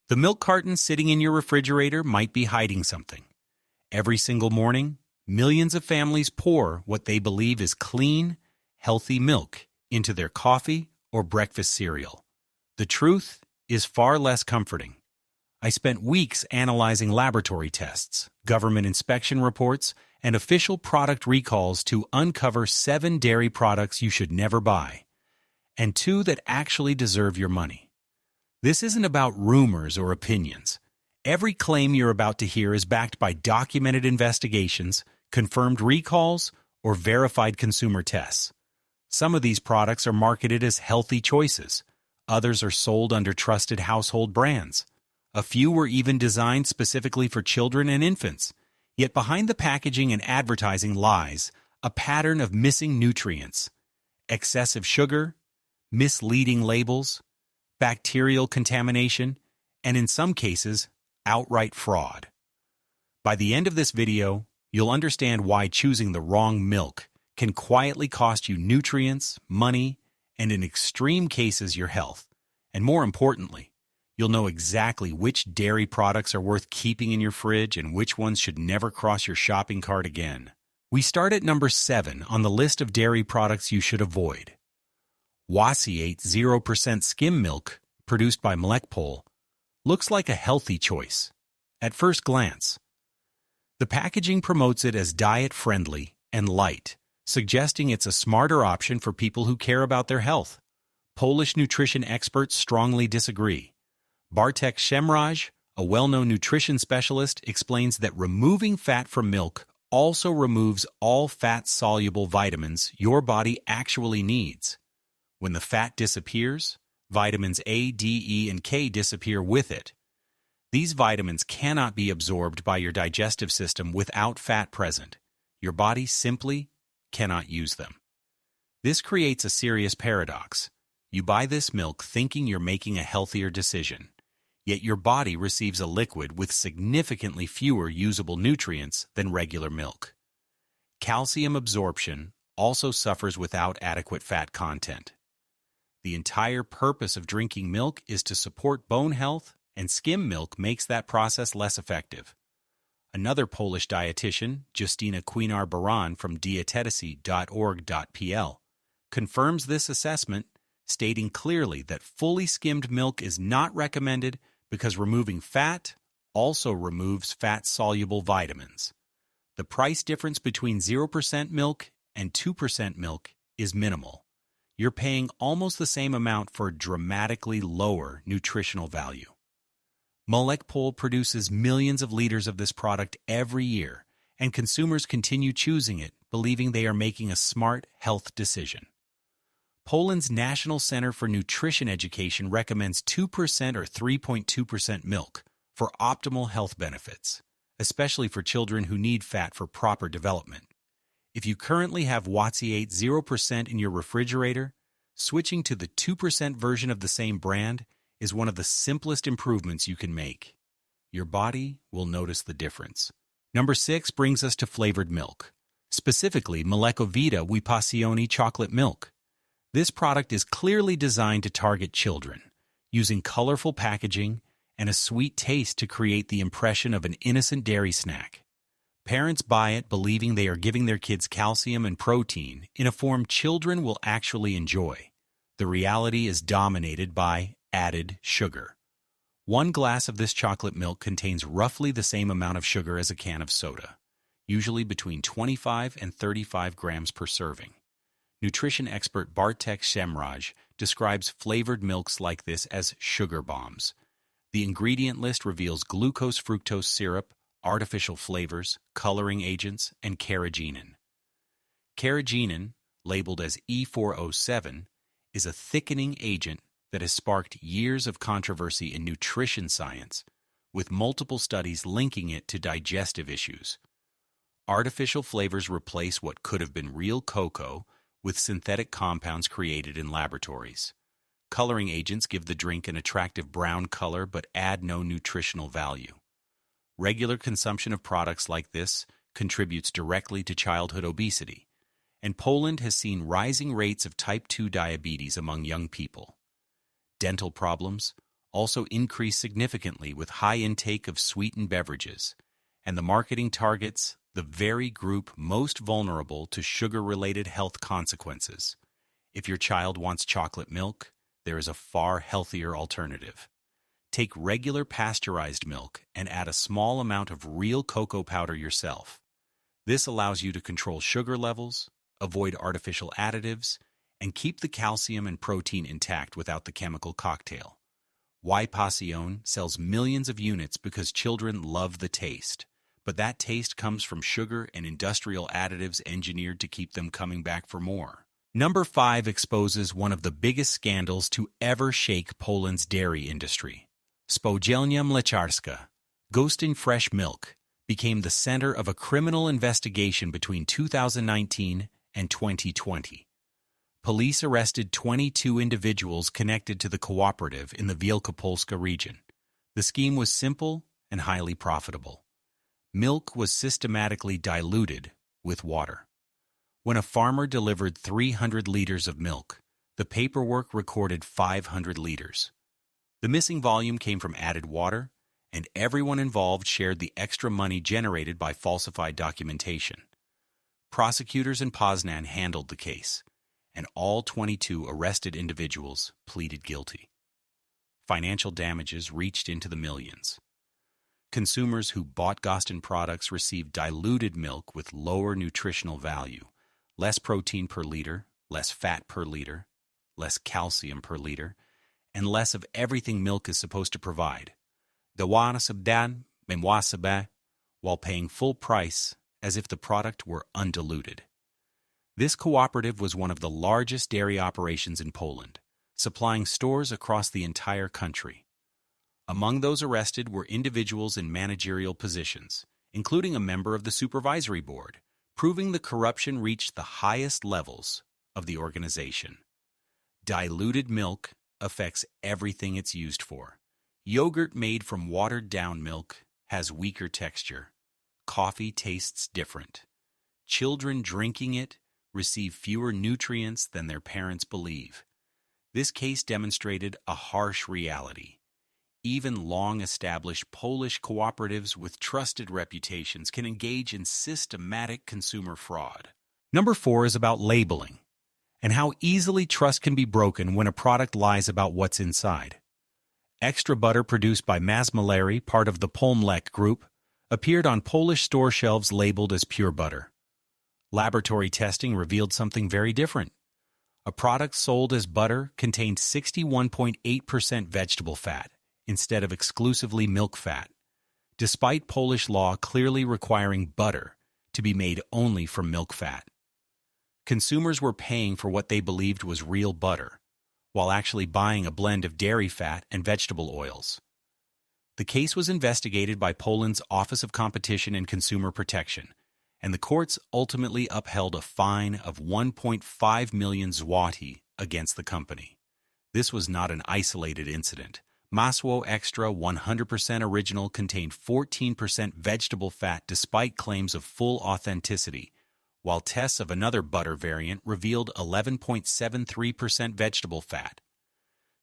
The milk carton sitting in your refrigerator might be hiding something. Every single morning, millions of families pour what they believe is clean, healthy milk into their coffee or breakfast cereal. The truth is far less comforting. I spent weeks analyzing laboratory tests, government inspection reports, and official product recalls to uncover 7 dairy products you should never buy, and 2 that actually deserve your money. This isn't about rumors or opinions. Every claim you're about to hear is backed by documented investigations, confirmed recalls, or verified consumer tests. Some of these products are marketed as healthy choices. Others are sold under trusted household brands. A few were even designed specifically for children and infants. Yet behind the packaging and advertising lies a pattern of missing nutrients, excessive sugar, misleading labels, bacterial contamination, and in some cases, outright fraud. By the end of this video, you'll understand why choosing the wrong milk can quietly cost you nutrients, money, and in extreme cases, your health. And more importantly, you'll know exactly which dairy products are worth keeping in your fridge and which ones should never cross your shopping cart again. We start at number 7 on the list of dairy products you should avoid. Wasiate 0% skim milk, produced by mislabeled, looks like a healthy choice at first glance. The packaging promotes it as diet-friendly and light, suggesting it's a smarter option for people who care about their health. Polish nutrition experts strongly disagree. Bartek Szemraj, a well-known nutrition specialist, explains that removing fat from milk also removes all fat-soluble vitamins your body actually needs. When the fat disappears, vitamins A, D, E, and K disappear with it. These vitamins cannot be absorbed by your digestive system without fat present. Your body simply cannot use them. This creates a serious paradox. You buy this milk thinking you're making a healthier decision, yet your body receives a liquid with significantly fewer usable nutrients than regular milk. Calcium absorption also suffers without adequate fat content. The entire purpose of drinking milk is to support bone health, and skim milk makes that process less effective. Another Polish dietitian, Justyna Kuinar-Baran from dieteticy.org.pl, confirms this assessment, stating clearly that fully skimmed milk is not recommended because removing fat also removes fat-soluble vitamins. The price difference between 0% milk and 2% milk is minimal. You're paying almost the same amount for dramatically lower nutritional value. mislabeled produces millions of liters of this product every year, and consumers continue choosing it, believing they are making a smart health decision. Poland's National Center for Nutrition Education recommends 2% or 3.2% milk for optimal health benefits, especially for children who need fat for proper development. If you currently have Wasiate 0% in your refrigerator, switching to the 2% version of the same brand is one of the simplest improvements you can make. Your body will notice the difference. Number 6 brings us to flavored milk, specifically Mleko Vita Wypasione chocolate milk. This product is clearly designed to target children, using colorful packaging and a sweet taste to create the impression of an innocent dairy snack. Parents buy it believing they are giving their kids calcium and protein in a form children will actually enjoy. The reality is dominated by added sugar. 1 glass of this chocolate milk contains roughly the same amount of sugar as a can of soda, usually between 25 and 35 grams per serving. Nutrition expert Bartek Szemraj describes flavored milks like this as sugar bombs. The ingredient list reveals glucose-fructose syrup, artificial flavors, coloring agents, and carrageenan. Carrageenan, labeled as E407, is a thickening agent that has sparked years of controversy in nutrition science, with multiple studies linking it to digestive issues. Artificial flavors replace what could have been real cocoa with synthetic compounds created in laboratories. Coloring agents give the drink an attractive brown color but add no nutritional value. Regular consumption of products like this contributes directly to childhood obesity, and Poland has seen rising rates of type 2 diabetes among young people. Dental problems, also increased significantly with high intake of sweetened beverages, and the marketing targets the very group most vulnerable to sugar-related health consequences. If your child wants chocolate milk, there is a far healthier alternative. Take regular pasteurized milk and add a small amount of real cocoa powder yourself. This allows you to control sugar levels, avoid artificial additives, and keep the calcium and protein intact without the chemical cocktail. Y Pasión sells millions of units because children love the taste, but that taste comes from sugar and industrial additives engineered to keep them coming back for more. Number 5 exposes one of the biggest scandals to ever shake Poland's dairy industry. Spółdzielnia Mleczarska, Gostin Fresh Milk, became the center of a criminal investigation between 2019 and 2020. Police arrested 22 individuals connected to the cooperative in the Wielkopolska region. The scheme was simple and highly profitable. Milk was systematically diluted with water. When a farmer delivered 300 liters of milk, the paperwork recorded 500 liters. The missing volume came from added water, and everyone involved shared the extra money generated by falsified documentation. Prosecutors in Poznan handled the case, and all 22 arrested individuals pleaded guilty. Financial damages reached into the millions. Consumers who bought Gostin products received diluted milk with lower nutritional value, less protein per liter, less fat per liter, less calcium per liter, and less of everything milk is supposed to provide. While paying full price as if the product were undiluted. This cooperative was one of the largest dairy operations in Poland, supplying stores across the entire country. Among those arrested were individuals in managerial positions, including a member of the supervisory board, proving the corruption reached the highest levels of the organization. Diluted milk affects everything it's used for. Yogurt made from watered-down milk has weaker texture. Coffee tastes different. Children drinking it receive fewer nutrients than their parents believe. This case demonstrated a harsh reality. Even long-established Polish cooperatives with trusted reputations can engage in systematic consumer fraud. Number 4 is about labeling, and how easily trust can be broken when a product lies about what's inside. Extra butter produced by Mazmalary, part of the Polmlek Group, appeared on Polish store shelves labeled as pure butter. Laboratory testing revealed something very different. A product sold as butter contained 61.8% vegetable fat instead of exclusively milk fat, despite Polish law clearly requiring butter to be made only from milk fat. Consumers were paying for what they believed was real butter, while actually buying a blend of dairy fat and vegetable oils. The case was investigated by Poland's Office of Competition and Consumer Protection, and the courts ultimately upheld a fine of 1.5 million zloty against the company. This was not an isolated incident. Masło Extra 100% original contained 14% vegetable fat despite claims of full authenticity, while tests of another butter variant revealed 11.73% vegetable fat.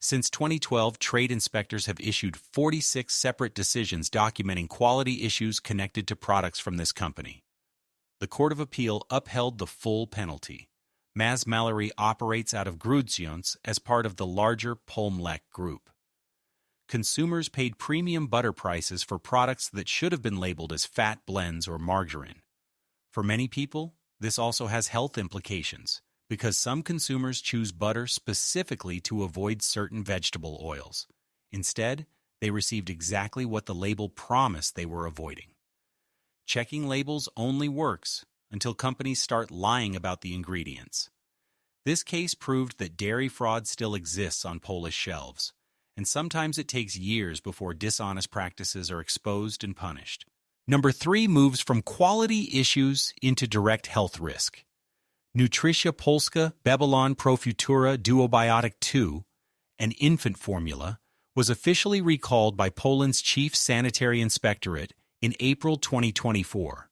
Since 2012, trade inspectors have issued 46 separate decisions documenting quality issues connected to products from this company. The Court of Appeal upheld the full penalty. Mazmalary operates out of Grudziądz as part of the larger Polmlek Group. Consumers paid premium butter prices for products that should have been labeled as fat blends or margarine. For many people, this also has health implications, because some consumers choose butter specifically to avoid certain vegetable oils. Instead, they received exactly what the label promised they were avoiding. Checking labels only works until companies start lying about the ingredients. This case proved that dairy fraud still exists on Polish shelves, and sometimes it takes years before dishonest practices are exposed and punished. Number 3 moves from quality issues into direct health risk. Nutricja Polska Babylon Pro Futura Duobiotic 2, an infant formula, was officially recalled by Poland's Chief Sanitary Inspectorate in April 2024.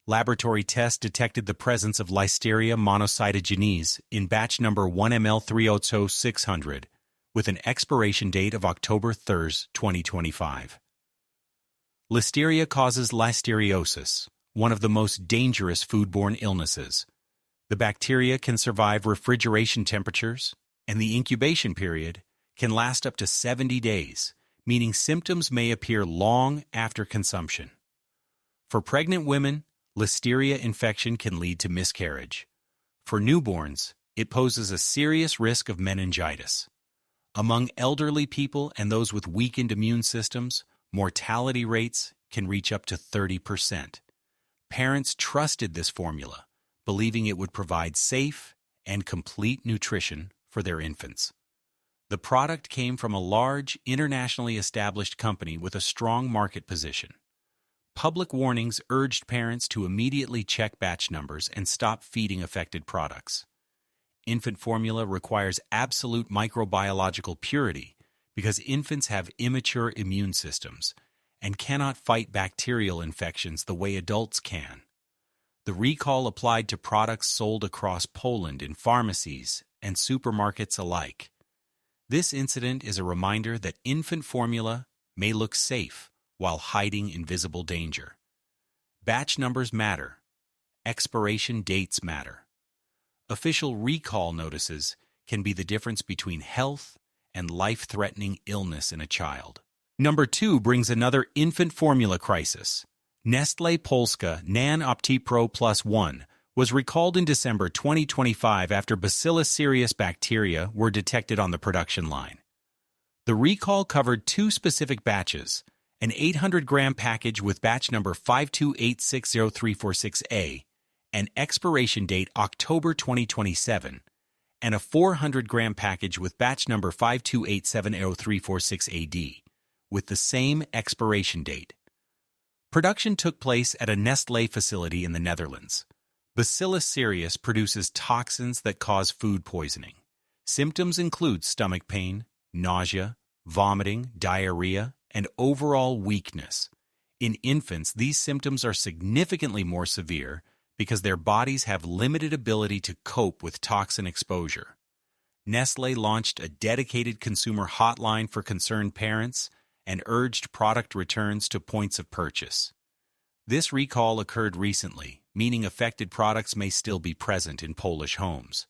Laboratory tests detected the presence of Listeria monocytogenes in batch number 1 ml 30600, with an expiration date of October 3, 2025. Listeria causes listeriosis, one of the most dangerous foodborne illnesses. The bacteria can survive refrigeration temperatures, and the incubation period can last up to 70 days, meaning symptoms may appear long after consumption. For pregnant women, listeria infection can lead to miscarriage. For newborns, it poses a serious risk of meningitis. Among elderly people and those with weakened immune systems, mortality rates can reach up to 30%. Parents trusted this formula, believing it would provide safe and complete nutrition for their infants. The product came from a large, internationally established company with a strong market position. Public warnings urged parents to immediately check batch numbers and stop feeding affected products. Infant formula requires absolute microbiological purity because infants have immature immune systems and cannot fight bacterial infections the way adults can. The recall applied to products sold across Poland in pharmacies and supermarkets alike. This incident is a reminder that infant formula may look safe while hiding invisible danger. Batch numbers matter. Expiration dates matter. Official recall notices can be the difference between health and life-threatening illness in a child. Number 2 brings another infant formula crisis. Nestlé Polska Nan OptiPro Plus 1 was recalled in December 2025 after Bacillus cereus bacteria were detected on the production line. The recall covered 2 specific batches, an 800-gram package with batch number 5286036A, an expiration date October 2027, and a 400-gram package with batch number 5287036AD, with the same expiration date. Production took place at a Nestlé facility in the Netherlands. Bacillus cereus produces toxins that cause food poisoning. Symptoms include stomach pain, nausea, vomiting, diarrhea, and overall weakness. In infants, these symptoms are significantly more severe because their bodies have limited ability to cope with toxin exposure. Nestlé launched a dedicated consumer hotline for concerned parents and urged product returns to points of purchase. This recall occurred recently, meaning affected products may still be present in Polish homes.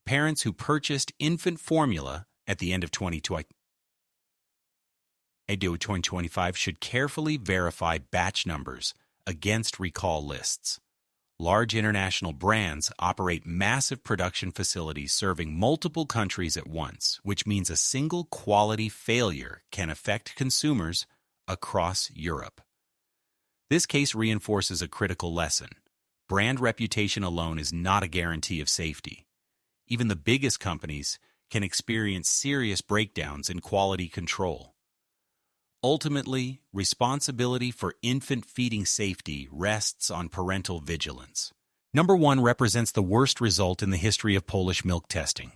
Parents who purchased infant formula at the end of 2025 should carefully verify batch numbers against recall lists. Large international brands operate massive production facilities serving multiple countries at once, which means a single quality failure can affect consumers across Europe. This case reinforces a critical lesson. Brand reputation alone is not a guarantee of safety. Even the biggest companies can experience serious breakdowns in quality control. Ultimately, responsibility for infant feeding safety rests on parental vigilance. Number 1 represents the worst result in the history of Polish milk testing.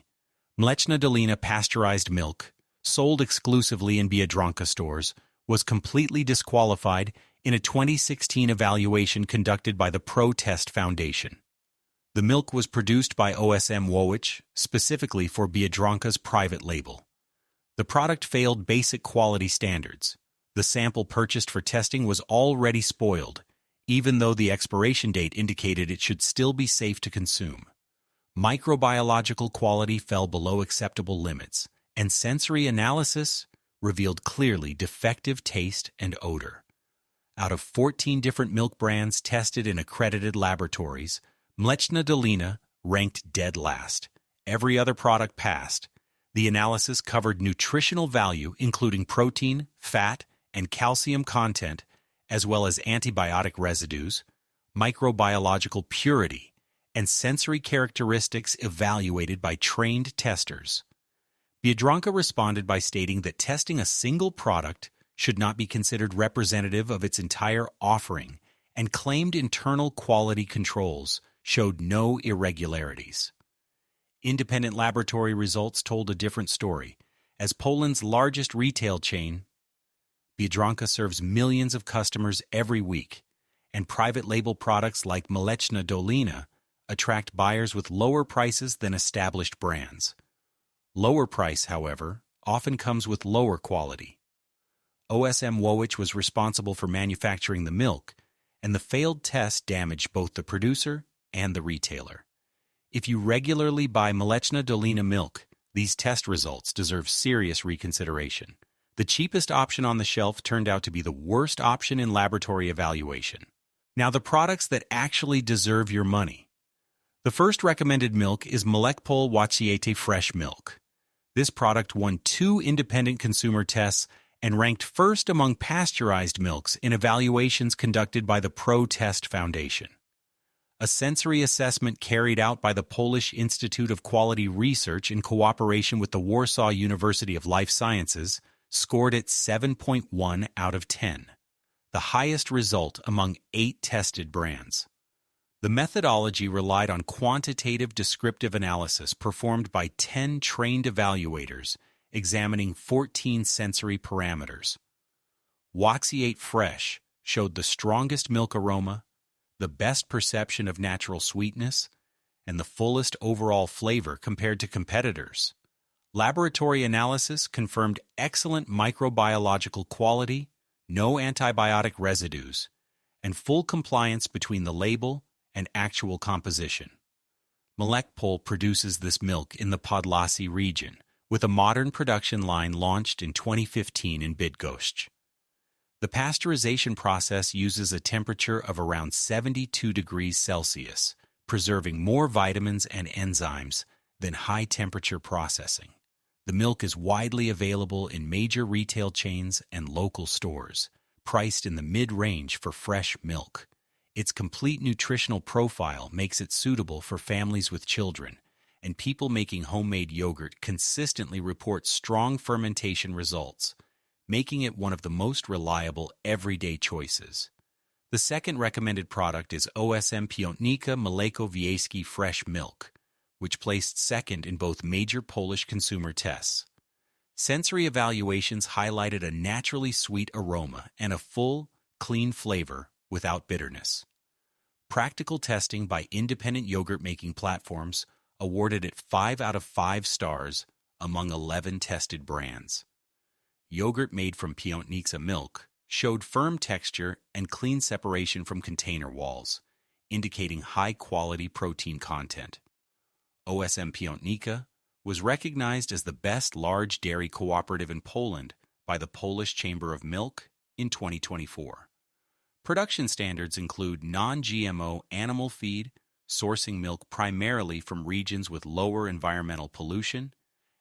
Mleczna Dolina pasteurized milk, sold exclusively in Biedronka stores, was completely disqualified in a 2016 evaluation conducted by the Pro-Test Foundation. The milk was produced by OSM Wołocz, specifically for Biedronka's private label. The product failed basic quality standards. The sample purchased for testing was already spoiled, even though the expiration date indicated it should still be safe to consume. Microbiological quality fell below acceptable limits, and sensory analysis revealed clearly defective taste and odor. Out of 14 different milk brands tested in accredited laboratories, Mleczna Dolina ranked dead last. Every other product passed. The analysis covered nutritional value, including protein, fat, and calcium content, as well as antibiotic residues, microbiological purity, and sensory characteristics evaluated by trained testers. Biedronka responded by stating that testing a single product should not be considered representative of its entire offering and claimed internal quality controls showed no irregularities. Independent laboratory results told a different story. As Poland's largest retail chain, Biedronka serves millions of customers every week, and private label products like Mleczna Dolina attract buyers with lower prices than established brands. Lower price, however, often comes with lower quality. OSM Woolwich was responsible for manufacturing the milk, and the failed test damaged both the producer and the retailer. If you regularly buy Mleczna Dolina milk, these test results deserve serious reconsideration. The cheapest option on the shelf turned out to be the worst option in laboratory evaluation. Now, the products that actually deserve your money. The first recommended milk is mislabeled Łączyte fresh milk. This product won 2 independent consumer tests and ranked first among pasteurized milks in evaluations conducted by the Pro-Test Foundation. A sensory assessment carried out by the Polish Institute of Quality Research in cooperation with the Warsaw University of Life Sciences scored it 7.1 out of 10, the highest result among 8 tested brands. The methodology relied on quantitative descriptive analysis performed by 10 trained evaluators examining 14 sensory parameters. Łączyte Fresh showed the strongest milk aroma, the best perception of natural sweetness, and the fullest overall flavor compared to competitors. Laboratory analysis confirmed excellent microbiological quality, no antibiotic residues, and full compliance between the label and actual composition. Mleczna produces this milk in the Podlasie region, with a modern production line launched in 2015 in Bydgoszcz. The pasteurization process uses a temperature of around 72 degrees Celsius, preserving more vitamins and enzymes than high-temperature processing. The milk is widely available in major retail chains and local stores, priced in the mid-range for fresh milk. Its complete nutritional profile makes it suitable for families with children, and people making homemade yogurt consistently report strong fermentation results, making it one of the most reliable everyday choices. The second recommended product is OSM Piątnica Mleko Wiejskie Fresh Milk, which placed second in both major Polish consumer tests. Sensory evaluations highlighted a naturally sweet aroma and a full, clean flavor without bitterness. Practical testing by independent yogurt-making platforms awarded it 5 out of 5 stars among 11 tested brands. Yogurt made from Piątnica milk showed firm texture and clean separation from container walls, indicating high-quality protein content. OSM Piątnica was recognized as the best large dairy cooperative in Poland by the Polish Chamber of Milk in 2024. Production standards include non-GMO animal feed, sourcing milk primarily from regions with lower environmental pollution,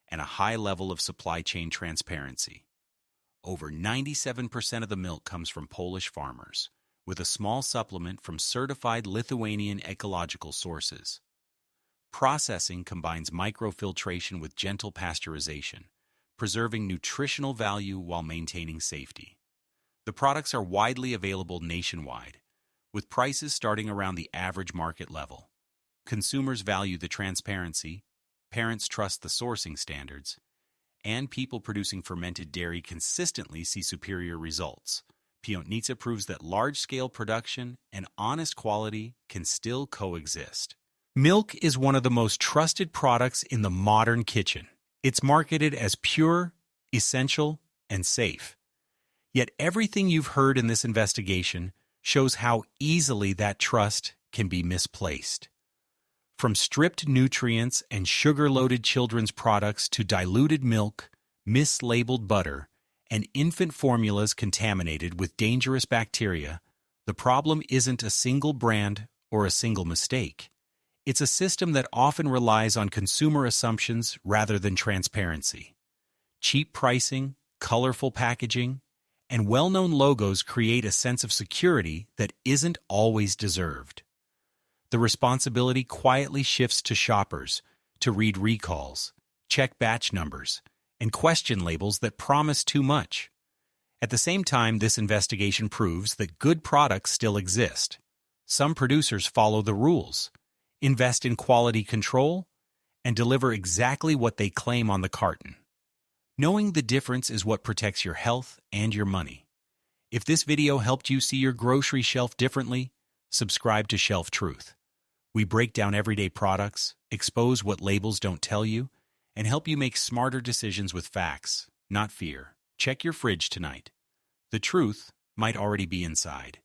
and a high level of supply chain transparency. Over 97% of the milk comes from Polish farmers, with a small supplement from certified Lithuanian ecological sources. Processing combines microfiltration with gentle pasteurization, preserving nutritional value while maintaining safety. The products are widely available nationwide, with prices starting around the average market level. Consumers value the transparency, parents trust the sourcing standards, and people producing fermented dairy consistently see superior results. Piątnica proves that large-scale production and honest quality can still coexist. Milk is one of the most trusted products in the modern kitchen. It's marketed as pure, essential, and safe. Yet everything you've heard in this investigation shows how easily that trust can be misplaced. From stripped nutrients and sugar-loaded children's products to diluted milk, mislabeled butter, and infant formulas contaminated with dangerous bacteria, the problem isn't a single brand or a single mistake. It's a system that often relies on consumer assumptions rather than transparency. Cheap pricing, colorful packaging, and well-known logos create a sense of security that isn't always deserved. The responsibility quietly shifts to shoppers to read recalls, check batch numbers, and question labels that promise too much. At the same time, this investigation proves that good products still exist. Some producers follow the rules, invest in quality control, and deliver exactly what they claim on the carton. Knowing the difference is what protects your health and your money. If this video helped you see your grocery shelf differently, subscribe to Shelf Truth. We break down everyday products, expose what labels don't tell you, and help you make smarter decisions with facts, not fear. Check your fridge tonight. The truth might already be inside.